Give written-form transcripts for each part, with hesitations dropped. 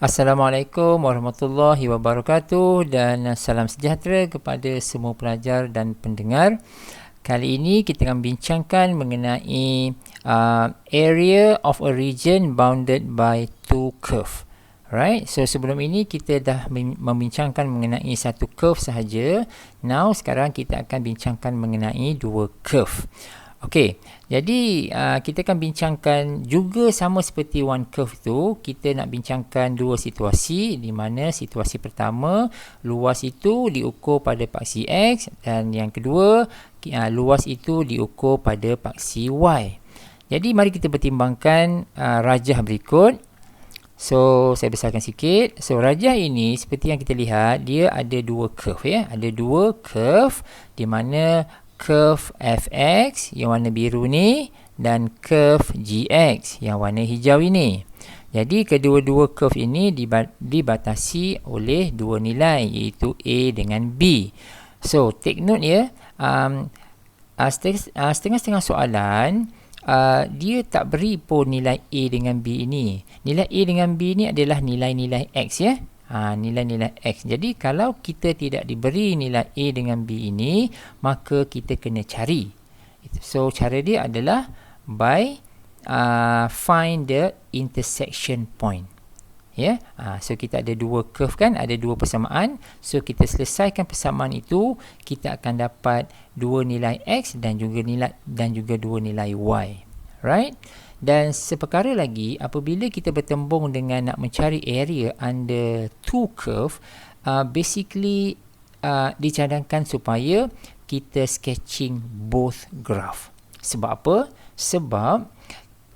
Assalamualaikum warahmatullahi wabarakatuh dan salam sejahtera kepada semua pelajar dan pendengar. Kali ini kita akan bincangkan mengenai area of a region bounded by two curve. Right, so sebelum ini kita dah membincangkan mengenai satu curve sahaja. Now sekarang kita akan bincangkan mengenai dua curve. Okey, jadi kita akan bincangkan juga sama seperti one curve tu, kita nak bincangkan dua situasi di mana situasi pertama, luas itu diukur pada paksi X dan yang kedua, luas itu diukur pada paksi Y. Jadi mari kita pertimbangkan rajah berikut. So, saya besarkan sikit. So, rajah ini seperti yang kita lihat, dia ada dua curve ya. Ada dua curve di mana curve fx yang warna biru ni dan curve gx yang warna hijau ini. Jadi kedua-dua curve ini dibatasi oleh dua nilai iaitu A dengan B. So take note ya, setengah-setengah soalan dia tak beri pun nilai A dengan B ini. Nilai A dengan B ini adalah nilai-nilai X ya. Nilai-nilai X. Jadi kalau kita tidak diberi nilai A dengan B ini, maka kita kena cari. So cara dia adalah by find the intersection point. Ya, so kita ada dua curve kan, ada dua persamaan. So kita selesaikan persamaan itu, kita akan dapat dua nilai X dan juga dua nilai Y. Right? Dan seperkara lagi, apabila kita bertembung dengan nak mencari area under two curve, basically dicadangkan supaya kita sketching both graph. Sebab apa? Sebab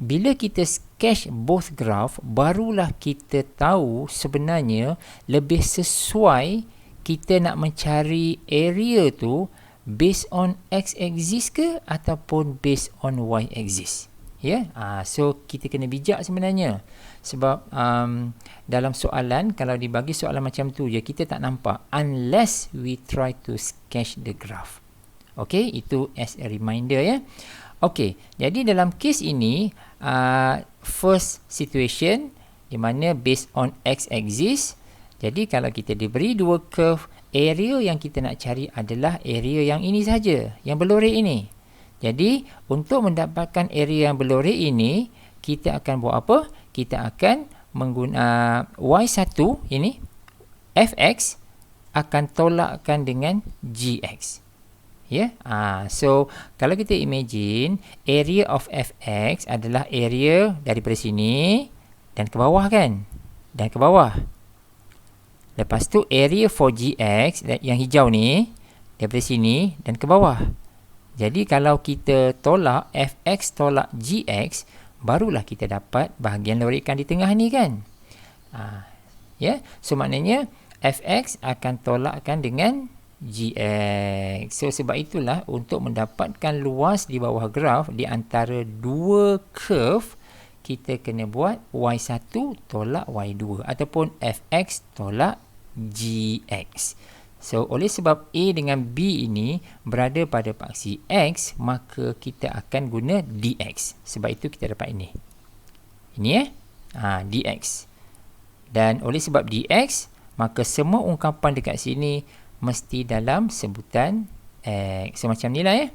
bila kita sketch both graph, barulah kita tahu sebenarnya lebih sesuai kita nak mencari area tu based on x-axis ke ataupun based on y-axis. Ya, so kita kena bijak sebenarnya. Sebab dalam soalan, kalau dibagi soalan macam tu je, kita tak nampak unless we try to sketch the graph. Okay, itu as a reminder ya. Okay, jadi dalam kes ini, first situation di mana based on x-axis. Jadi kalau kita diberi dua curve, area yang kita nak cari adalah area yang ini saja, yang berlorek ini. Jadi, untuk mendapatkan area yang berlorek ini, kita akan buat apa? Kita akan menggunakan Y1 ini, Fx akan tolakkan dengan Gx. Ya, so kalau kita imagine area of Fx adalah area daripada sini dan ke bawah kan? Dan ke bawah. Lepas tu area for Gx yang hijau ni daripada sini dan ke bawah. Jadi kalau kita tolak Fx tolak Gx, barulah kita dapat bahagian lorekan di tengah ni kan. Ya, so maknanya Fx akan tolakkan dengan Gx. So sebab itulah untuk mendapatkan luas di bawah graf di antara dua curve, kita kena buat Y1 tolak Y2 ataupun Fx tolak Gx. So, oleh sebab A dengan B ini berada pada paksi X, maka kita akan guna dx. Sebab itu kita dapat ini. Ini dx. Dan oleh sebab dx, maka semua ungkapan dekat sini mesti dalam sebutan X. So, macam ni lah ya.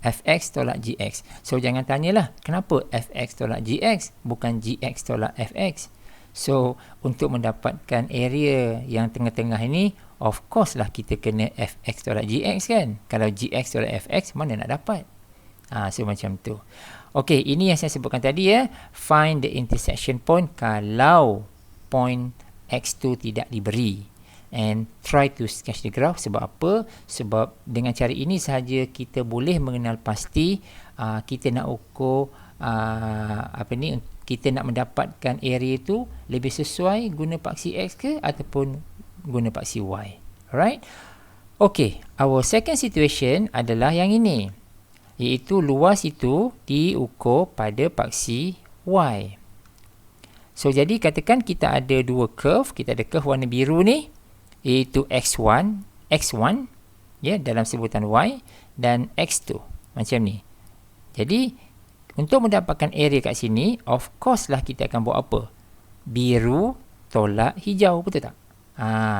Fx tolak Gx. So, jangan tanyalah, kenapa Fx tolak Gx, bukan Gx tolak Fx. So, untuk mendapatkan area yang tengah-tengah ini, of course lah kita kena Fx tolak Gx kan. Kalau Gx tolak Fx, mana nak dapat? So macam tu. Okey, ini yang saya sebutkan tadi ya. Find the intersection point kalau point x2 tidak diberi. And try to sketch the graph. Sebab apa? Sebab dengan cara ini sahaja kita boleh mengenal pasti kita nak ukur kita nak mendapatkan area itu lebih sesuai guna paksi X ke ataupun guna paksi Y. Alright? Okay, our second situation adalah yang ini. Iaitu luas itu diukur pada paksi Y. So, jadi katakan kita ada dua curve. Kita ada curve warna biru ni, iaitu X1 ya, dalam sebutan Y dan X2. Macam ni. Jadi, untuk mendapatkan area kat sini, of course lah kita akan buat apa? Biru tolak hijau, betul tak?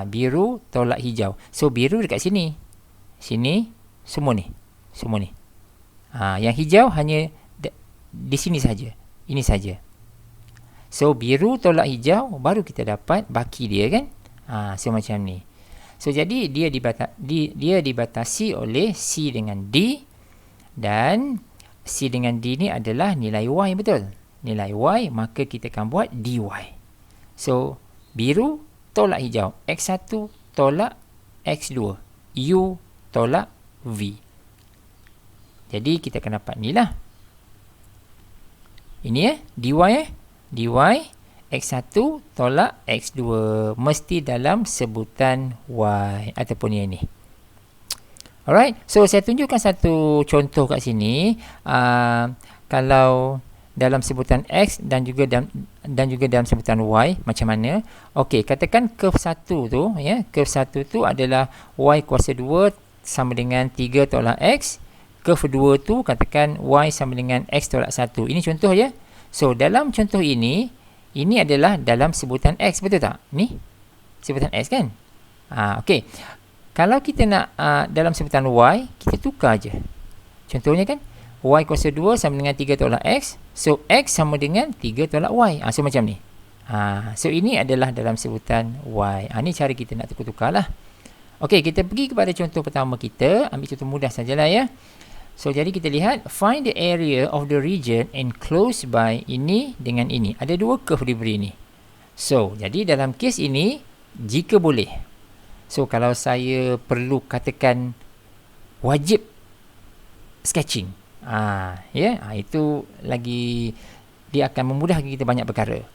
Biru tolak hijau. So biru dekat sini. Sini, semua ni. Semua ni. Yang hijau hanya di sini saja. Ini saja. So biru tolak hijau, baru kita dapat baki dia kan? So macam ni. So jadi dia dibatasi oleh C dengan D, dan C dengan D ni adalah nilai Y, betul? Nilai Y, maka kita akan buat dy. So biru tolak hijau, X1 tolak X2, U tolak V. Jadi kita akan dapat ni lah. Ini dy dy X1 tolak X2, mesti dalam sebutan Y ataupun yang ni. Alright, so saya tunjukkan satu contoh kat sini. Kalau dalam sebutan X dan juga dalam sebutan Y, macam mana? Okey, katakan curve 1 tu, ya, curve 1 tu adalah Y kuasa 2 sama dengan 3 tolak X. Curve 2 tu katakan Y sama dengan X tolak 1. Ini contoh ya. So dalam contoh ini adalah dalam sebutan X, betul tak? Ni sebutan X kan? Okey. Kalau kita nak dalam sebutan Y, kita tukar je. Contohnya kan, Y kuasa 2 sama dengan 3 tolak X. So X sama dengan 3 tolak Y. So macam ni. So ini adalah dalam sebutan Y. Ni cara kita nak tukar-tukar lah. Okey, kita pergi kepada contoh pertama kita. Ambil contoh mudah sajalah ya. So jadi kita lihat, find the area of the region enclosed by ini dengan ini. Ada dua curve diberi ni. So jadi dalam kes ini, jika boleh. So kalau saya perlu katakan wajib sketching. Itu lagi, dia akan memudahkan kita banyak perkara.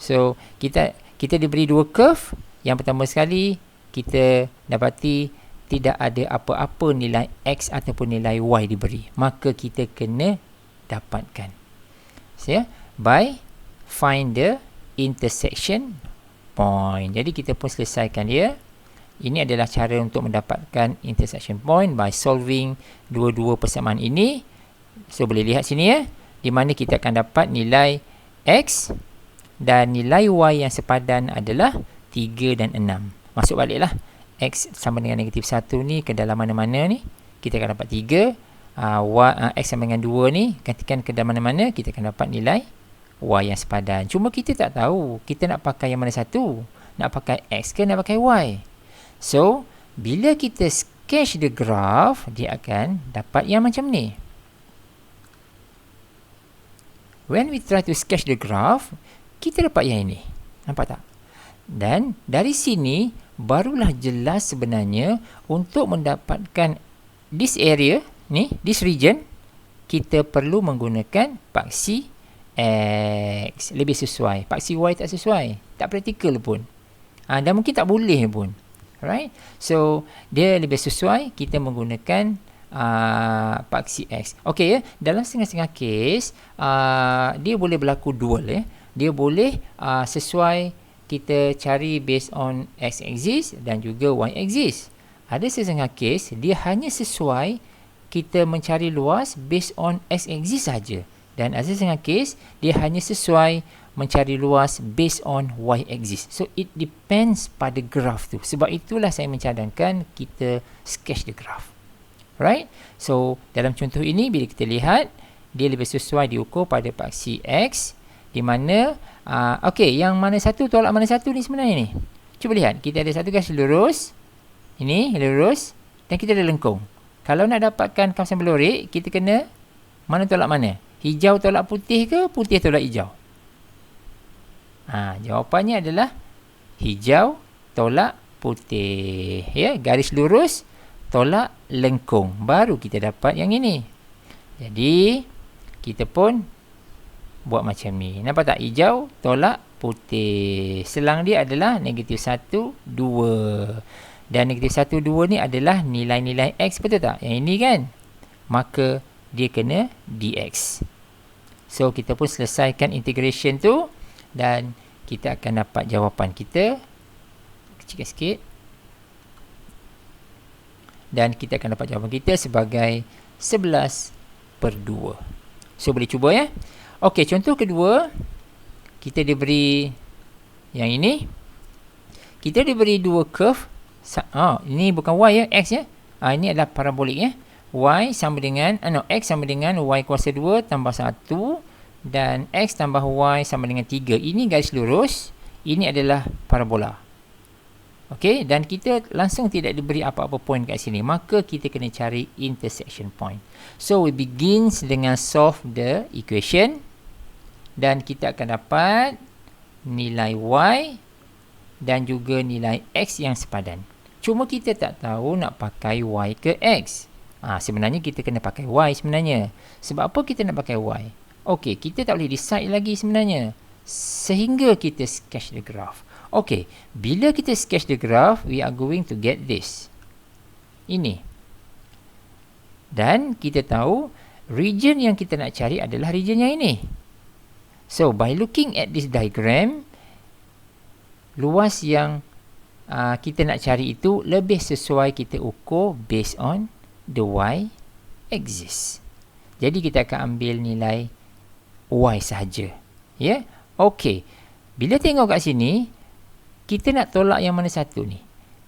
So kita diberi dua curve. Yang pertama sekali, kita dapati tidak ada apa-apa nilai X ataupun nilai Y diberi. Maka kita kena dapatkan. By find the intersection point. Jadi kita pun selesaikan dia. Ini adalah cara untuk mendapatkan intersection point by solving dua-dua persamaan ini. So boleh lihat sini ya, di mana kita akan dapat nilai X dan nilai Y yang sepadan adalah 3 dan 6. Masuk baliklah. X sama dengan negatif 1 ni ke dalam mana-mana ni, kita akan dapat 3. X sama dengan 2 ni, katakan ke dalam mana-mana, kita akan dapat nilai Y yang sepadan. Cuma kita tak tahu kita nak pakai yang mana satu. Nak pakai X ke nak pakai Y. So bila kita sketch the graph, dia akan dapat yang macam ni. When we try to sketch the graph, kita dapat yang ini. Nampak tak? Dan dari sini barulah jelas sebenarnya untuk mendapatkan this area ni, this region, kita perlu menggunakan paksi X. Lebih sesuai. Paksi Y tak sesuai, tak praktikal pun. Dan mungkin tak boleh pun. Alright, so dia lebih sesuai kita menggunakan paksi X. Okey ya, dalam setengah-setengah kes dia boleh berlaku dual ya. Dia boleh sesuai kita cari based on X axis dan juga Y axis. Ada setengah kes dia hanya sesuai kita mencari luas based on X axis saja. Dan ada setengah kes dia hanya sesuai mencari luas based on Y axis. So it depends pada graph tu. Sebab itulah saya mencadangkan kita sketch the graph. Right? So dalam contoh ini bila kita lihat, dia lebih sesuai diukur pada paksi X, di mana okey, yang mana satu tolak mana satu ni sebenarnya ni. Cuba lihat, kita ada satu garis lurus. Ini lurus dan kita ada lengkung. Kalau nak dapatkan kawasan berlorek, kita kena mana tolak mana? Hijau tolak putih ke putih tolak hijau? Jawapannya adalah hijau tolak putih. Ya, garis lurus tolak lengkung. Baru kita dapat yang ini. Jadi kita pun buat macam ni. Nampak tak? Hijau tolak putih. Selang dia adalah negatif 1, 2. Dan negatif 1, 2 ni adalah nilai-nilai X, betul tak? Yang ini kan? Maka dia kena dx. So kita pun selesaikan integration tu dan kita akan dapat jawapan kita. Kecilkan sikit. Dan kita akan dapat jawapan kita sebagai 11/2. So boleh cuba ya. Okey, contoh kedua, kita diberi yang ini. kita diberi dua curve. Ini bukan y ya, x ya. Ini adalah parabolik ya. Y sama dengan x sama dengan y kuasa 2 tambah 1 dan x tambah y sama dengan 3. Ini garis lurus, ini adalah parabola. Okey, dan kita langsung tidak diberi apa-apa point kat sini, maka kita kena cari intersection point. So we begins dengan solve the equation dan kita akan dapat nilai y dan juga nilai x yang sepadan. Cuma kita tak tahu nak pakai y ke x. Sebenarnya kita kena pakai y sebenarnya. Sebab apa kita nak pakai y? Okey, kita tak boleh decide lagi sebenarnya. Sehingga kita sketch the graph. Okey, bila kita sketch the graph, we are going to get this. Ini. Dan kita tahu region yang kita nak cari adalah region yang ini. So, by looking at this diagram, luas yang kita nak cari itu lebih sesuai kita ukur based on the y axis. Jadi kita akan ambil nilai y sahaja. Ya, okey. Bila tengok kat sini, kita nak tolak yang mana satu ni?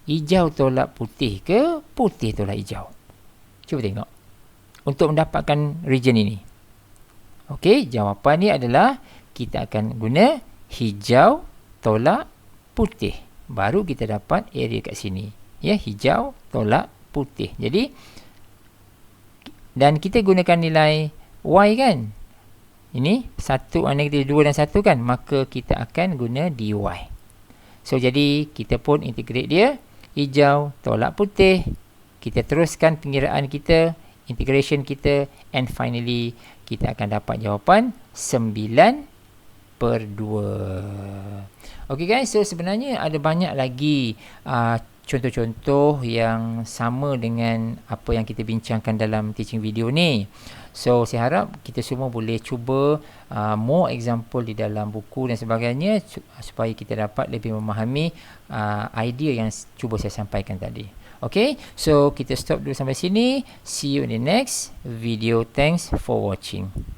Hijau tolak putih ke putih tolak hijau? Cuba tengok. Untuk mendapatkan region ini. Okey, jawapan ni adalah kita akan guna hijau tolak putih. Baru kita dapat area kat sini. Ya, hijau tolak putih. Jadi, dan kita gunakan nilai y kan? Ini 1, negatif 2 dan 1 kan? Maka kita akan guna dy. So, jadi kita pun integrate dia. Hijau tolak putih. Kita teruskan pengiraan kita, integration kita, and finally, kita akan dapat jawapan 9/2. Okey guys, so sebenarnya ada banyak lagi contoh-contoh yang sama dengan apa yang kita bincangkan dalam teaching video ni. So, saya harap kita semua boleh cuba more example di dalam buku dan sebagainya supaya kita dapat lebih memahami idea yang cuba saya sampaikan tadi. Okay, so kita stop dulu sampai sini. See you in the next video. Thanks for watching.